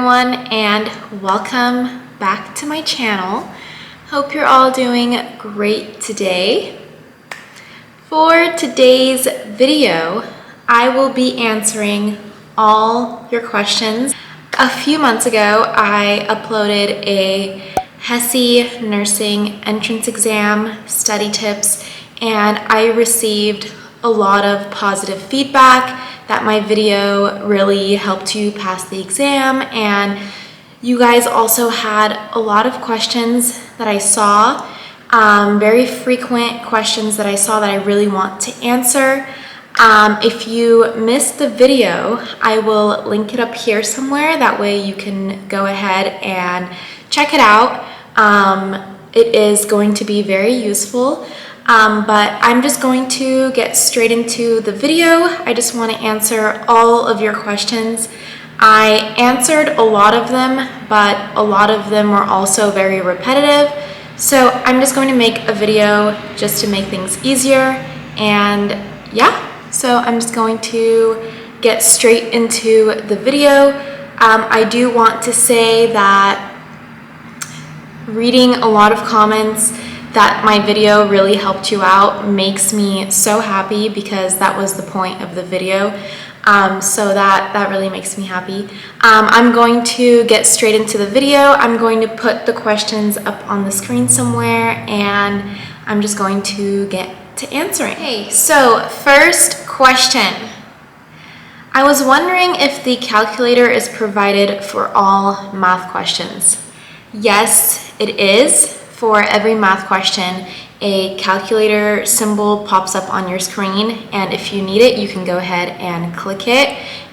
everyone, and welcome back to my channel. Hope you're all doing great today. For today's video, I will be answering all your questions. A few months ago, I uploaded a HESI nursing entrance exam study tips, and I received a lot of positive feedback that my video really helped you pass the exam, and you guys also had a lot of questions that I saw, very frequent questions that I saw that I really want to answer. If you missed the video, I will link it up here somewhere. That way you can go ahead and check it out. It is going to be very useful. But I'm just going to get straight into the video. I just want to answer all of your questions. I answered a lot of them, but a lot of them were also very repetitive. So I'm just going to make a video just to make things easier. And yeah, so I'm just going to get straight into the video. I do want to say that reading a lot of comments that my video really helped you out makes me so happy, because that was the point of the video. So that really makes me happy. I'm going to get straight into the video. I'm going to put the questions up on the screen somewhere, and I'm just going to get to answering. Okay, so first question. I was wondering if the calculator is provided for all math questions. Yes, it is. For every math question, a calculator symbol pops up on your screen, and if you need it, you can go ahead and click it,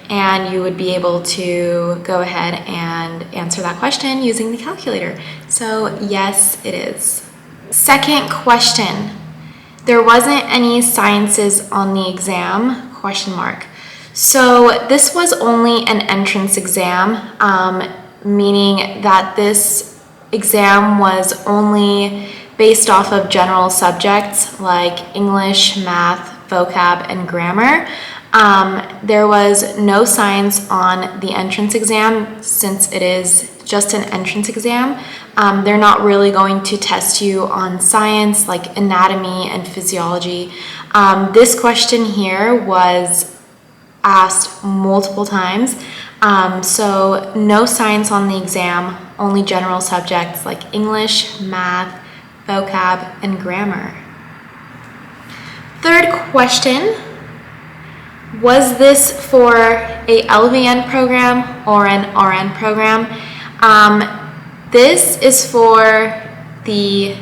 and you would be able to go ahead and answer that question using the calculator. So yes, it is. Second question. There wasn't any sciences on the exam, question mark. So this was only an entrance exam, meaning that this exam was only based off of general subjects like English, math, vocab, and grammar. There was no science on the entrance exam. Since it is just an entrance exam, they're not really going to test you on science like anatomy and physiology. This question here was asked multiple times. So no science on the exam, only general subjects like English, math, vocab, and grammar. Third question, was this for a LVN program or an RN program? This is for the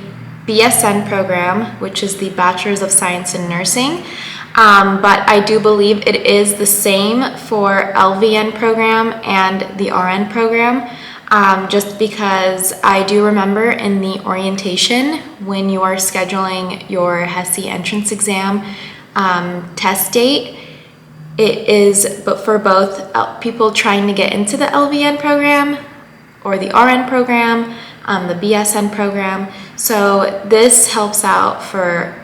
BSN program, which is the Bachelor's of Science in Nursing. But I do believe it is the same for LVN program and the RN program, just because I do remember in the orientation when you are scheduling your HESI entrance exam test date, it is but for both people trying to get into the LVN program or the RN program, the BSN program. So this helps out for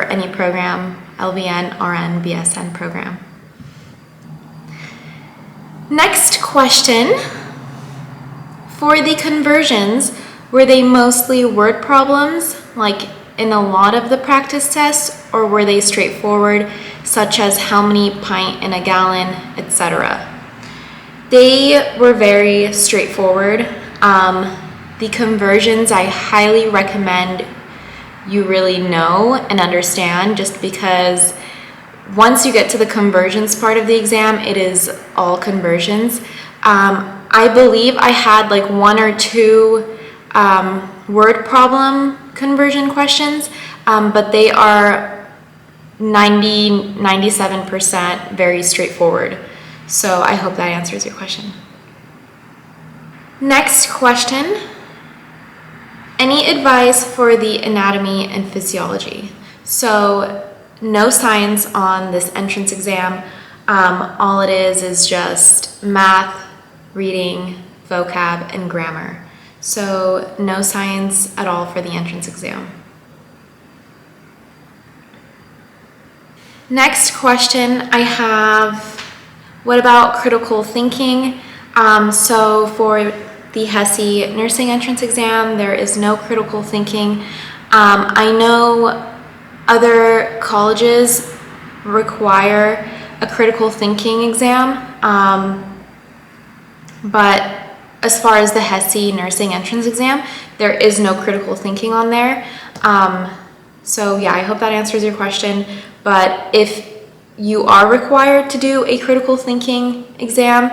any program, LVN, RN, BSN program. Next question. For the conversions, were they mostly word problems, like in a lot of the practice tests, or were they straightforward, such as how many pint in a gallon, etc.? They were very straightforward. The conversions, I highly recommend you really know and understand, just because once you get to the conversions part of the exam, it is all conversions. I believe I had like one or two word problem conversion questions, but they are 97% very straightforward. So I hope that answers your question. Next question. Any advice for the anatomy and physiology? So no science on this entrance exam. All it is just math, reading, vocab, and grammar. So no science at all for the entrance exam. Next question I have, what about critical thinking? So for the HESI nursing entrance exam, there is no critical thinking. I know other colleges require a critical thinking exam, but as far as the HESI nursing entrance exam, there is no critical thinking on there. So yeah, I hope that answers your question. But if you are required to do a critical thinking exam,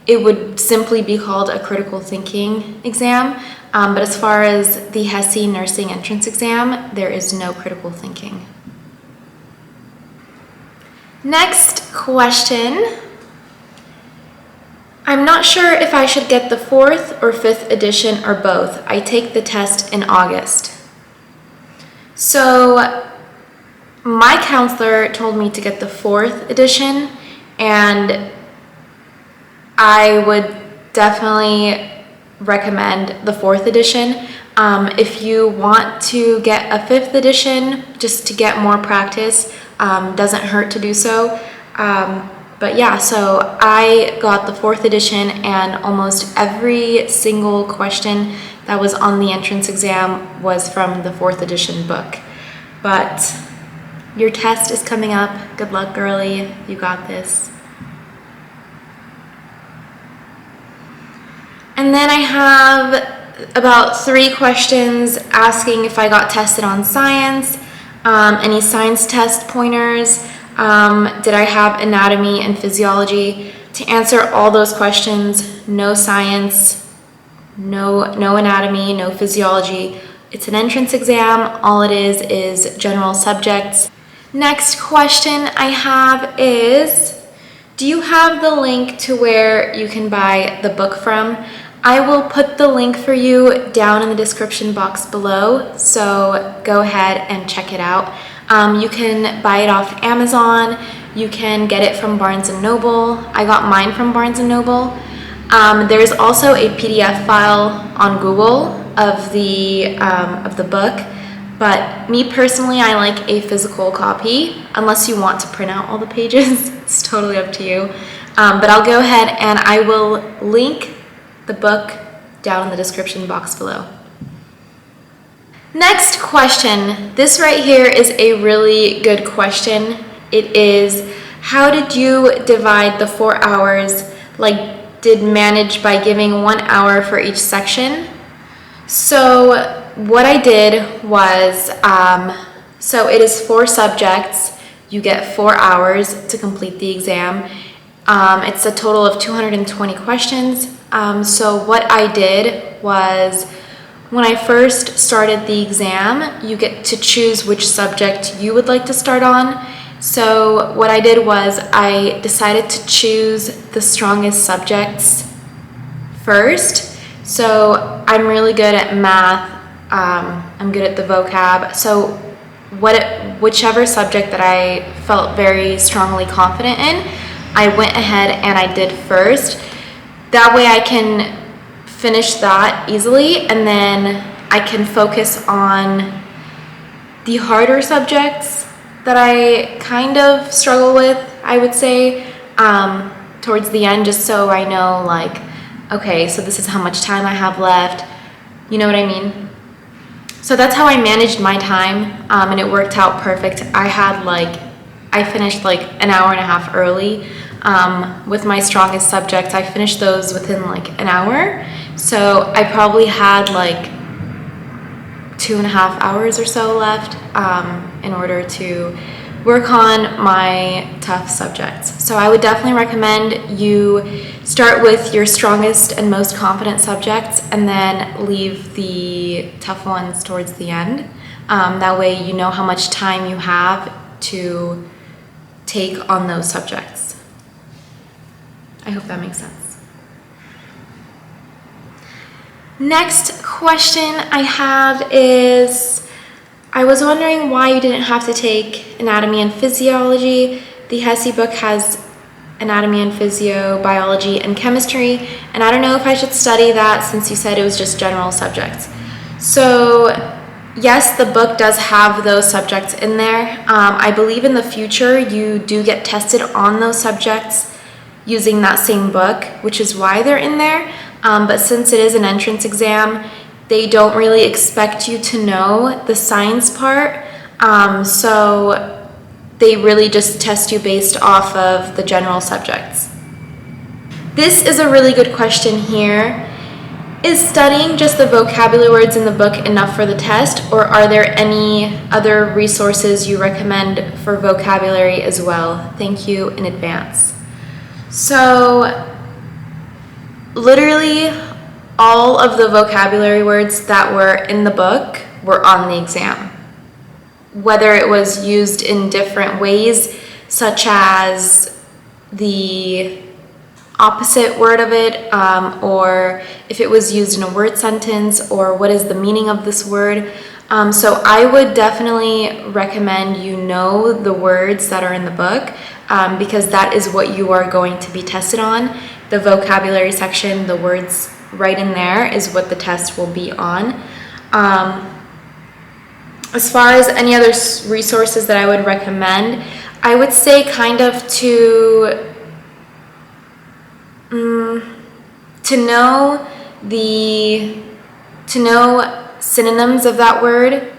it would simply be called a critical thinking exam. But as far as the HESI nursing entrance exam, there is no critical thinking. Next question. I'm not sure if I should get the 4th or 5th edition or both. I take the test in August. So my counselor told me to get the 4th edition, and I would definitely recommend the 4th edition. If you want to get a 5th edition just to get more practice, doesn't hurt to do so. But yeah, so I got the 4th edition, and almost every single question that was on the entrance exam was from the 4th edition book. But your test is coming up. Good luck, girlie. You got this. And then I have about 3 questions asking if I got tested on science, any science test pointers, did I have anatomy and physiology? To answer all those questions, no science, no anatomy, no physiology. It's an entrance exam. All it is general subjects. Next question I have is, do you have the link to where you can buy the book from? I will put the link for you down in the description box below, so go ahead and check it out. You can buy it off Amazon. You can get it from Barnes & Noble. I got mine from Barnes & Noble. There's also a PDF file on Google of the book, but me personally, I like a physical copy, unless you want to print out all the pages. It's totally up to you. But I'll go ahead and I will link the book down in the description box below. Next question. This right here is a really good question. It is, how did you divide the 4 hours? Like, did manage by giving 1 hour for each section? So what I did was, so it is 4 subjects. You get 4 hours to complete the exam. It's a total of 220 questions. So what I did was, when I first started the exam, you get to choose which subject you would like to start on. So what I did was I decided to choose the strongest subjects first. So I'm really good at math. I'm good at the vocab. So whichever subject that I felt very strongly confident in, I went ahead and I did first. That way I can finish that easily, and then I can focus on the harder subjects that I kind of struggle with, I would say, towards the end, just so I know, like, okay, so this is how much time I have left. You know what I mean? So that's how I managed my time, and it worked out perfect. I finished like an hour and a half early. With my strongest subjects, I finished those within like an hour. So I probably had like 2.5 hours or so left in order to work on my tough subjects. So I would definitely recommend you start with your strongest and most confident subjects and then leave the tough ones towards the end. That way you know how much time you have to take on those subjects. I hope that makes sense. Next question I have is, I was wondering why you didn't have to take anatomy and physiology. The HESI book has anatomy and physio, biology, and chemistry, and I don't know if I should study that since you said it was just general subjects. So yes, the book does have those subjects in there. I believe in the future you do get tested on those subjects using that same book, which is why they're in there. But since it is an entrance exam, they don't really expect you to know the science part. So they really just test you based off of the general subjects. This is a really good question here. Is studying just the vocabulary words in the book enough for the test, or are there any other resources you recommend for vocabulary as well? Thank you in advance. So, literally all of the vocabulary words that were in the book were on the exam. Whether it was used in different ways, such as the opposite word of it, or if it was used in a word sentence, or what is the meaning of this word. So I would definitely recommend you know the words that are in the book, because that is what you are going to be tested on. The vocabulary section, the words right in there, is what the test will be on. As far as any other resources that I would recommend, I would say kind of to know synonyms of that word.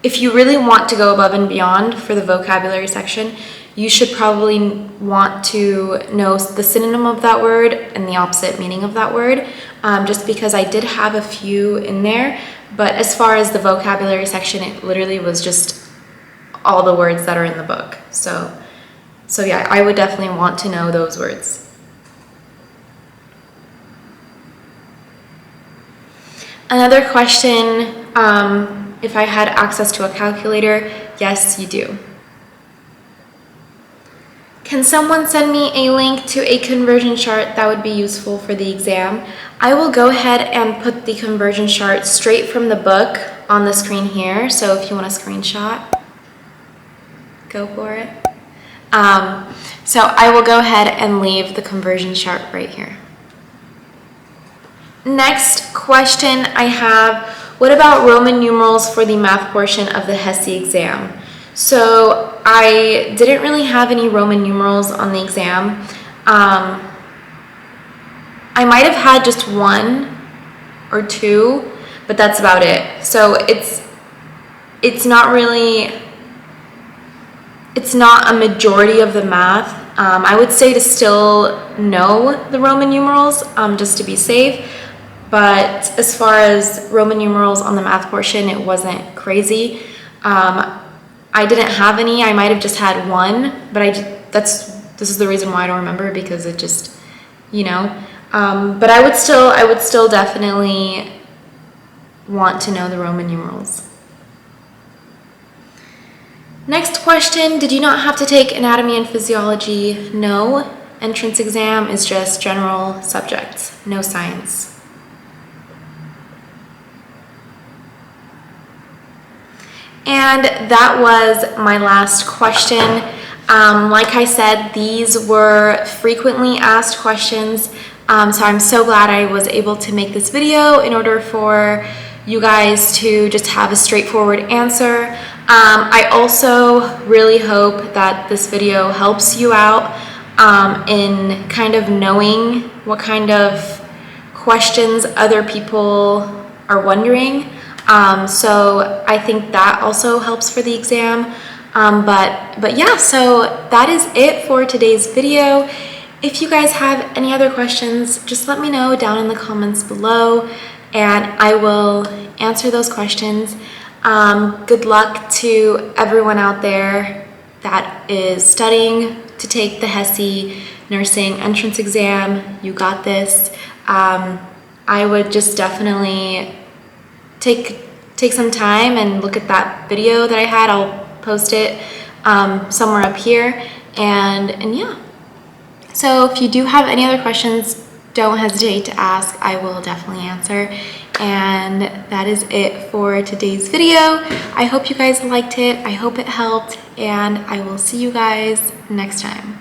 If you really want to go above and beyond for the vocabulary section, you should probably want to know the synonym of that word and the opposite meaning of that word, just because I did have a few in there. But as far as the vocabulary section, it literally was just all the words that are in the book. So yeah, I would definitely want to know those words. Another question, if I had access to a calculator, yes, you do. Can someone send me a link to a conversion chart that would be useful for the exam? I will go ahead and put the conversion chart straight from the book on the screen here. So if you want a screenshot, go for it. So I will go ahead and leave the conversion chart right here. Next question I have, what about Roman numerals for the math portion of the HESI exam? So I didn't really have any Roman numerals on the exam. I might have had just one or two, but that's about it. So it's not a majority of the math. I would say to still know the Roman numerals, just to be safe. But as far as Roman numerals on the math portion, it wasn't crazy. I didn't have any. I might have just had one, but this is the reason why I don't remember, because it just, but I would still definitely want to know the Roman numerals. Next question, did you not have to take anatomy and physiology? No. Entrance exam is just general subjects, no science. And that was my last question. Like I said, these were frequently asked questions, so I'm so glad I was able to make this video in order for you guys to just have a straightforward answer. I also really hope that this video helps you out in kind of knowing what kind of questions other people are wondering. So I think that also helps for the exam. But yeah, so that is it for today's video. If you guys have any other questions, just let me know down in the comments below and I will answer those questions. Good luck to everyone out there that is studying to take the HESI nursing entrance exam. You got this. I would just definitely take some time and look at that video that I had. I'll post it somewhere up here, and yeah. So if you do have any other questions, don't hesitate to ask. I will definitely answer. And that is it for today's video. I hope you guys liked it. I hope it helped, and I will see you guys next time.